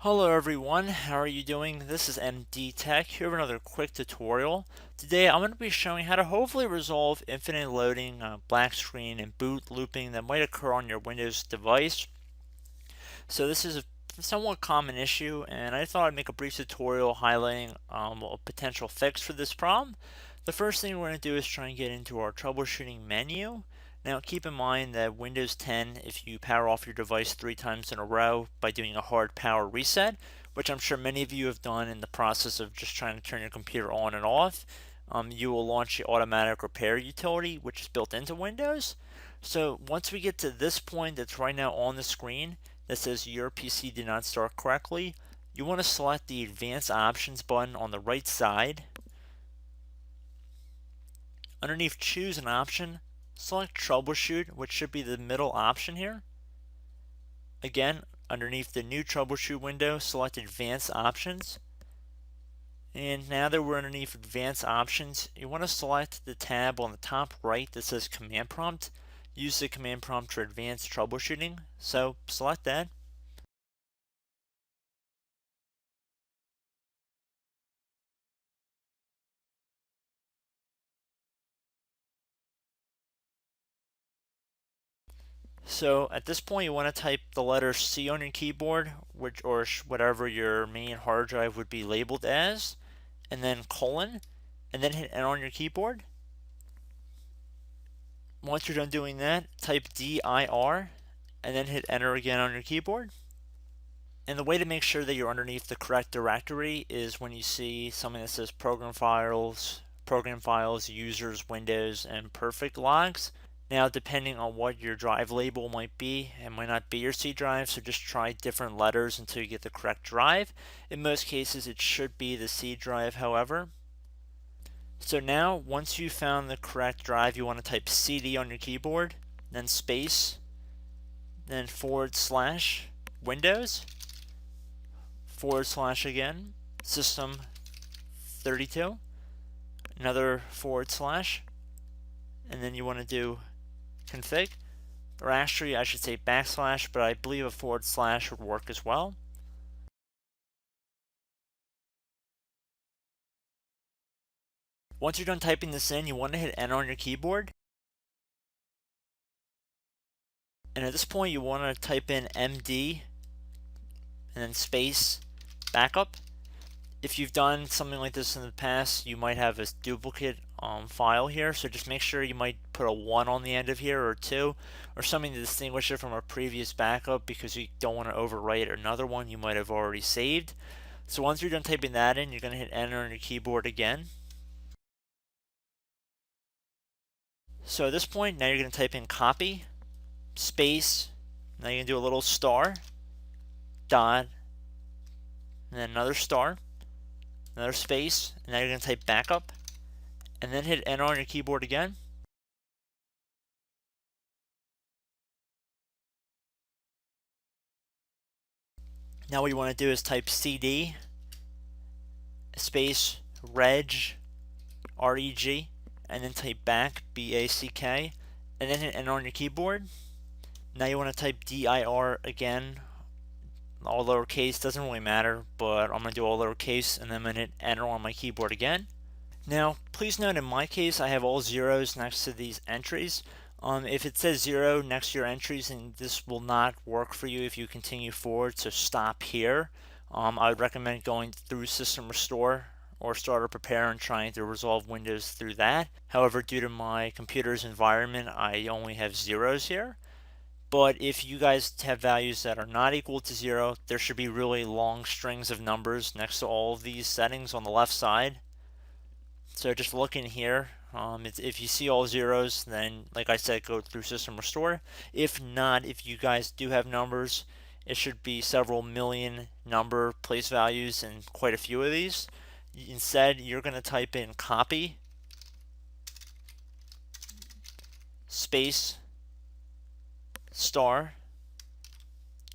Hello everyone, how are you doing? This is MD Tech here with another quick tutorial. Today I'm going to be showing how to hopefully resolve infinite loading, black screen, and boot looping that might occur on your Windows device. So this is a somewhat common issue, and I thought I'd make a brief tutorial highlighting a potential fix for this problem. The first thing we're going to do is try and get into our troubleshooting menu. Now keep in mind that Windows 10, if you power off your device 3 times in a row by doing a hard power reset, which I'm sure many of you have done in the process of just trying to turn your computer on and off, you will launch the automatic repair utility, which is built into Windows. So once we get to this point that's right now on the screen that says your PC did not start correctly, you want to select the Advanced Options button on the right side. Underneath Choose an Option, select Troubleshoot, which should be the middle option here. Again, underneath the new Troubleshoot window, select Advanced Options. And now that we're underneath Advanced Options, you want to select the tab on the top right that says Command Prompt. Use the command prompt for advanced troubleshooting, so select that. So at this point, you want to type the letter C on your keyboard, or whatever your main hard drive would be labeled as, and then colon, and then hit enter on your keyboard. Once you're done doing that, type dir, and then hit enter again on your keyboard. And the way to make sure that you're underneath the correct directory is when you see something that says program files, users, windows, and perfect logs. Now, depending on what your drive label might be, it might not be your C drive, so just try different letters until you get the correct drive. In most cases, it should be the C drive, however. So now, once you've found the correct drive, you want to type CD on your keyboard, then space, then / Windows, / again, system 32, another / and then you want to do config, or actually I should say /, but I believe a / would work as well. Once you're done typing this in, you want to hit enter on your keyboard. And at this point, you want to type in MD and then space backup. If you've done something like this in the past, you might have a duplicate file here, so just make sure you might put a 1 on the end of here, or 2, or something to distinguish it from a previous backup, because you don't want to overwrite another one you might have already saved. So once you're done typing that in, you're going to hit enter on your keyboard again. So at this point, now you're going to type in copy, space, now you're going to do a little star, dot, and then another star, another space, and now you're going to type backup, and then hit enter on your keyboard again. Now what you want to do is type CD space reg, R-E-G, and then type back, B-A-C-K, and then hit enter on your keyboard. Now you want to type dir again, all lowercase, doesn't really matter, but I'm going to do all lowercase, and then I'm going to hit enter on my keyboard again. Now, please note in my case, I have all zeros next to these entries. If it says 0 next to your entries, then this will not work for you if you continue forward, so stop here. I would recommend going through System Restore or Startup Prepare and trying to resolve Windows through that. However, due to my computer's environment, I only have zeros here. But if you guys have values that are not equal to 0, there should be really long strings of numbers next to all of these settings on the left side. So just look in here. If you see all zeros, then like I said, go through System Restore. If not, if you guys do have numbers, it should be several million number place values and quite a few of these. Instead, you're going to type in copy space star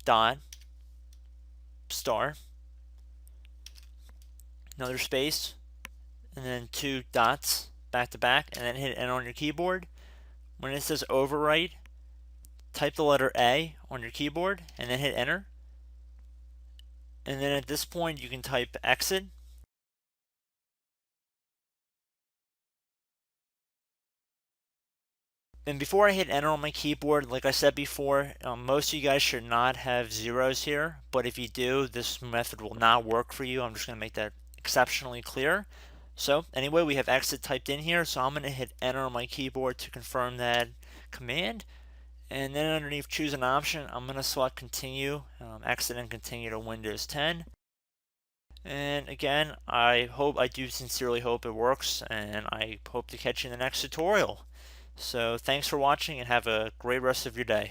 dot star, another space, and then 2 dots back to back, and then hit enter on your keyboard. When it says overwrite, type the letter A on your keyboard and then hit enter. And then at this point, you can type exit. And before I hit enter on my keyboard, like I said before, most of you guys should not have zeros here, but if you do, this method will not work for you. I'm just going to make that exceptionally clear. So anyway, we have exit typed in here, so I'm going to hit enter on my keyboard to confirm that command. And then underneath choose an option, I'm going to select continue, exit and continue to Windows 10. And again, I do sincerely hope it works, and I hope to catch you in the next tutorial. So thanks for watching and have a great rest of your day.